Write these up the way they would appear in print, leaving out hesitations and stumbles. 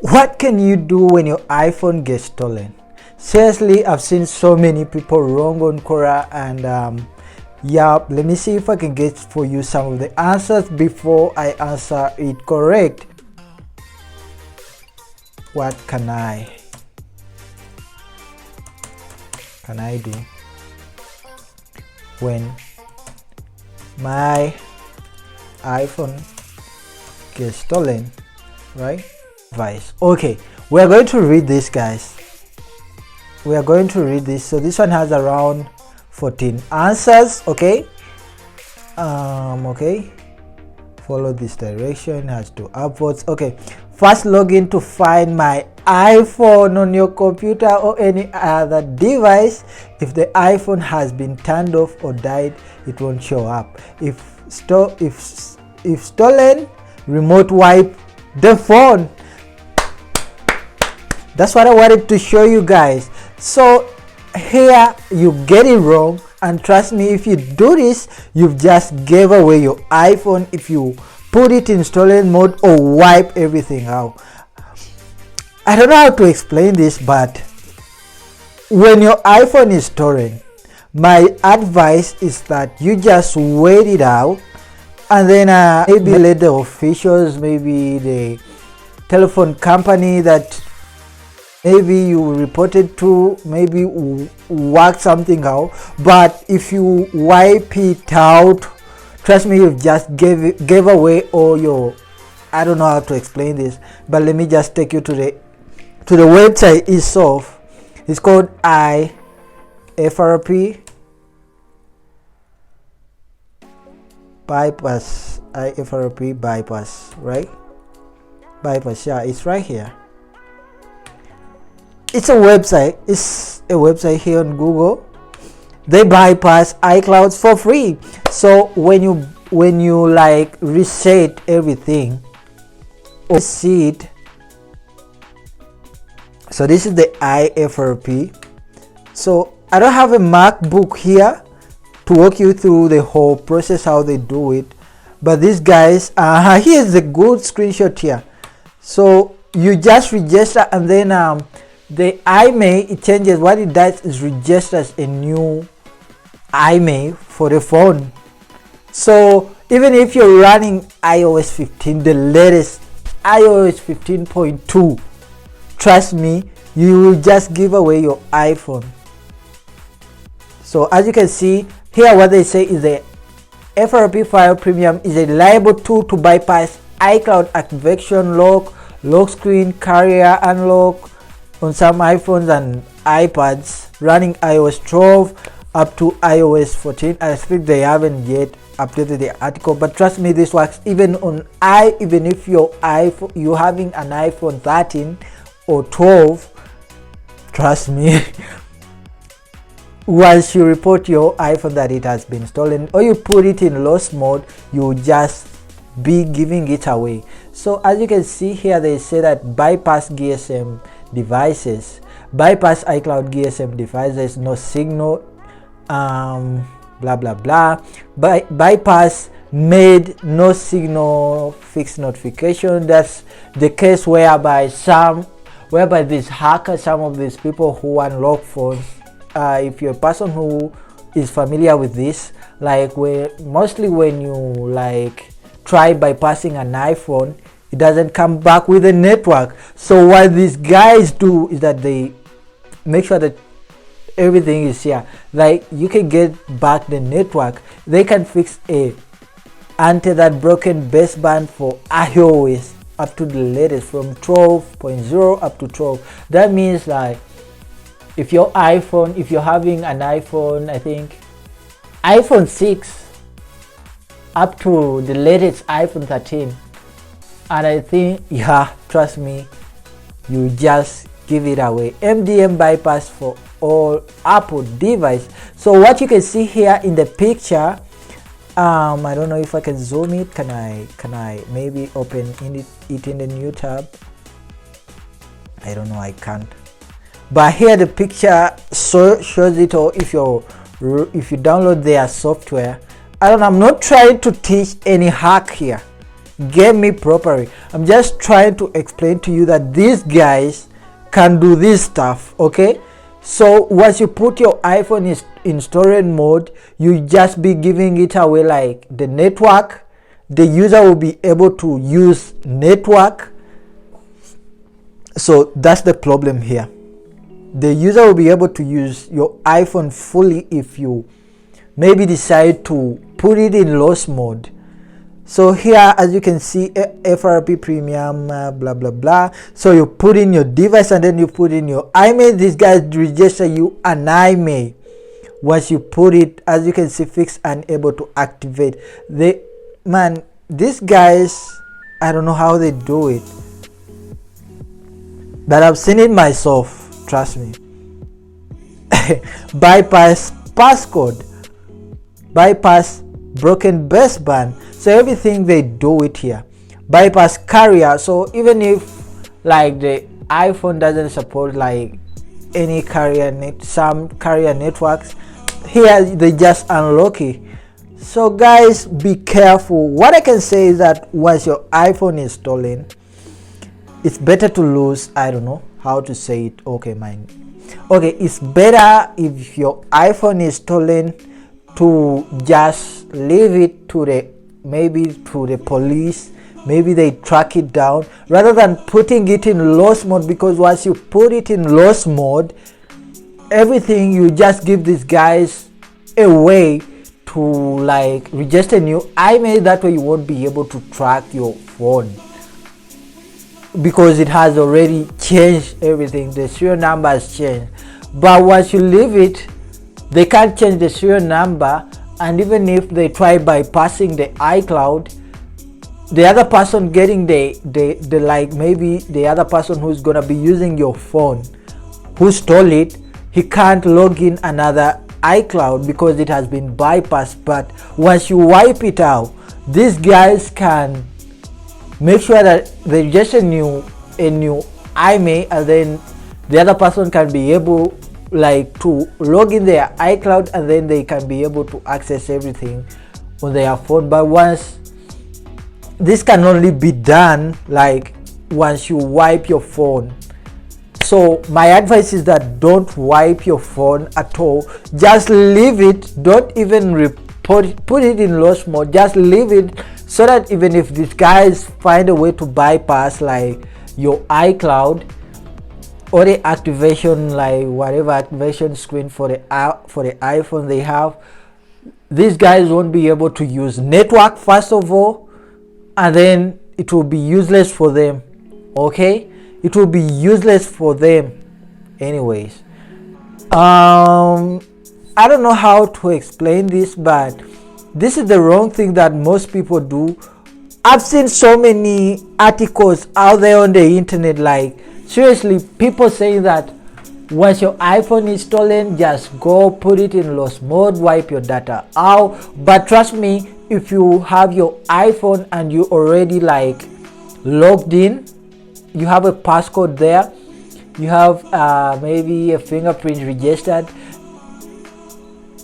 What can you do when your iPhone gets stolen? Seriously, I've seen so many people wrong on Quora, and yeah, let me see if I can get for you some of the answers before I answer it correct. What can I do when my iPhone gets stolen, right? Advice. Okay, we are going to read this, guys. We are going to read this. So this one has around 14 answers. Okay, okay, follow this direction, has 2 upvotes. Okay, first log in to find my iPhone on your computer or any other device. If the iPhone has been turned off or died, it won't show up. If stolen, remote wipe the phone. That's what I wanted to show you guys. So here you get it wrong, and trust me, if you do this, you've just gave away your iPhone if you put it in stolen mode or wipe everything out. I don't know how to explain this, but when your iPhone is stolen, my advice is that you just wait it out, and then maybe let the officials, maybe the telephone company that maybe you reported to, maybe work something out. But if you wipe it out, trust me, you've just gave away all your, I don't know how to explain this, but let me just take you to the website itself. It's called IFRP bypass. IFRP bypass, right? Bypass, yeah, it's right here. It's a website here on Google. They bypass iCloud for free. So when you like reset everything or see it. So this is the IFRP. So I don't have a MacBook here to walk you through the whole process how they do it, but these guys, here's a good screenshot here. So you just register, and then the IMEI, it changes. What it does is registers a new IMEI for the phone. So even if you're running iOS 15, the latest iOS 15.2, trust me, you will just give away your iPhone. So as you can see here, what they say is the FRP File Premium is a reliable tool to bypass iCloud activation, lock screen, carrier unlock on some iPhones and iPads running iOS 12 up to iOS 14. I think they haven't yet updated the article, but trust me, this works even if you're having an iPhone 13 or 12. Trust me, once you report your iPhone that it has been stolen, or you put it in lost mode, you just be giving it away. So as you can see here, they say that bypass GSM devices, bypass iCloud GSM devices, no signal, blah blah blah. Bypass made no signal fixed notification. That's the case whereby these hackers, some of these people who unlock phones, if you're a person who is familiar with this, like mostly when you like try bypassing an iPhone, it doesn't come back with a network. So what these guys do is that they make sure that everything is here, like you can get back the network. They can fix a untethered broken baseband for iOS up to the latest, from 12.0 up to 12. That means like if you're having an iPhone, I think iPhone 6 up to the latest iPhone 13, and I think, yeah, trust me, you just give it away. MDM bypass for all Apple device. So what you can see here in the picture, I don't know if I can zoom it. Can I maybe open it in the new tab? I don't know, I can't. But here the picture shows it all. If you download their software, I'm not trying to teach any hack here. get me properly. I'm just trying to explain to you that these guys can do this stuff. Okay, so once you put your iPhone in storage mode, you just be giving it away, like the network. The user will be able to use network. So that's the problem here. The user will be able to use your iPhone fully if you maybe decide to put it in lost mode. So here, as you can see, FRP premium, blah blah blah. So you put in your device and then you put in your IMEI. These guys register you an IMEI. Once you put it, as you can see, fixed and able to activate. These guys, I don't know how they do it, but I've seen it myself. Trust me. Bypass passcode, bypass broken baseband. So everything they do it here. Bypass carrier. So even if like the iPhone doesn't support like any carrier some carrier networks, here they just unlock it. So guys, be careful. What I can say is that once your iPhone is stolen, it's better to lose, I don't know how to say it. Okay, it's better if your iPhone is stolen to just leave it to the police. Maybe they track it down rather than putting it in lost mode, because once you put it in lost mode, everything you just give these guys a way to like register a new IMEI. That way you won't be able to track your phone, because it has already changed everything. The serial number has changed. But once you leave it, they can't change the serial number, and even if they try bypassing the iCloud, the other person getting the like, maybe the other person who's gonna be using your phone, who stole it, he can't log in another iCloud because it has been bypassed. But once you wipe it out, these guys can make sure that they just a new IMEI, and then the other person can be able like to log in their iCloud, and then they can be able to access everything on their phone. But once this can only be done like once you wipe your phone. So my advice is that don't wipe your phone at all. Just leave it. Don't even put it in lost mode. Just leave it, so that even if these guys find a way to bypass like your iCloud or the activation, like whatever activation screen for the iPhone they have, these guys won't be able to use network first of all, and then it will be useless for them. Okay, it will be useless for them anyways. I don't know how to explain this, but this is the wrong thing that most people do. I've seen so many articles out there on the internet, like seriously, people saying that once your iPhone is stolen, just go put it in lost mode, wipe your data out. But trust me, if you have your iPhone and you already like logged in, you have a passcode there, you have maybe a fingerprint registered,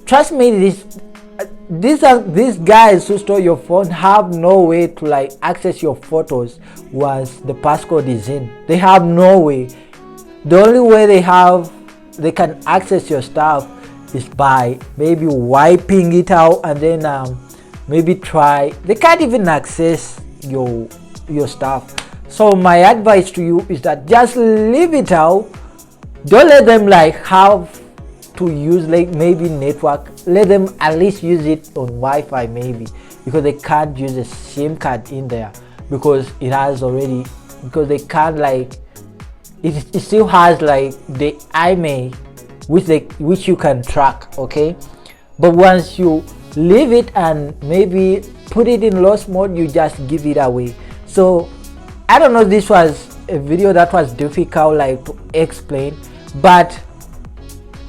trust me, these guys who stole your phone have no way to like access your photos once the passcode is in. They have no way. The only way they can access your stuff is by maybe wiping it out, and then maybe they can't even access your stuff. So my advice to you is that just leave it out. Don't let them like have to use like maybe network. Let them at least use it on Wi-Fi maybe, because they can't use a SIM card in there, because it has already, because they can't like it still has like the IMEI which you can track. Okay, but once you leave it and maybe put it in lost mode, you just give it away. So I don't know, this was a video that was difficult like to explain, but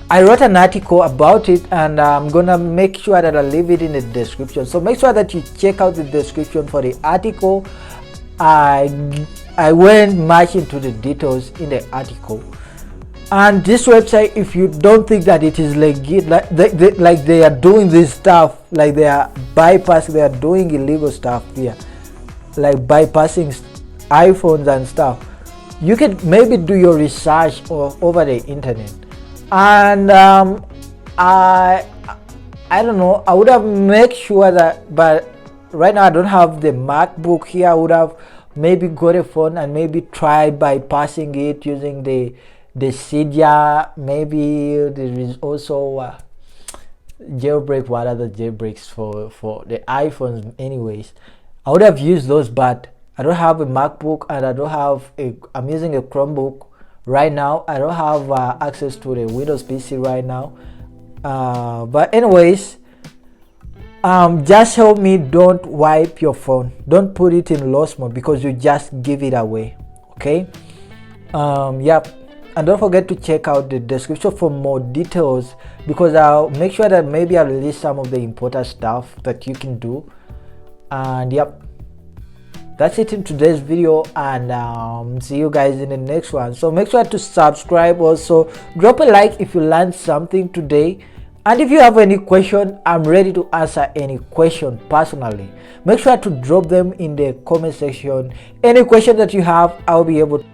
I wrote an article about it, and I'm gonna make sure that I leave it in the description. So make sure that you check out the description for the article. I went much into the details in the article. And this website, if you don't think that it is legit, like they are doing this stuff, like they are bypassing, they are doing illegal stuff here, like bypassing iPhones and stuff, you can maybe do your research over the internet. And I don't know, I would have make sure that, but right now I don't have the MacBook here. I would have maybe got a phone and maybe try bypassing it using the Cydia. Maybe there is also jailbreak. What are the jailbreaks for the iPhones anyways? I would have used those, but I don't have a MacBook, and I don't have I'm using a Chromebook right now. I don't have access to the Windows PC right now. But anyways, just help me, don't wipe your phone, don't put it in lost mode, because you just give it away. Okay. Yep. And don't forget to check out the description for more details, because I'll make sure that maybe I'll list some of the important stuff that you can do. And yep, that's it in today's video, and see you guys in the next one. So make sure to subscribe, also drop a like if you learned something today. And if you have any question, I'm ready to answer any question personally. Make sure to drop them in the comment section. Any question that you have, I'll be able to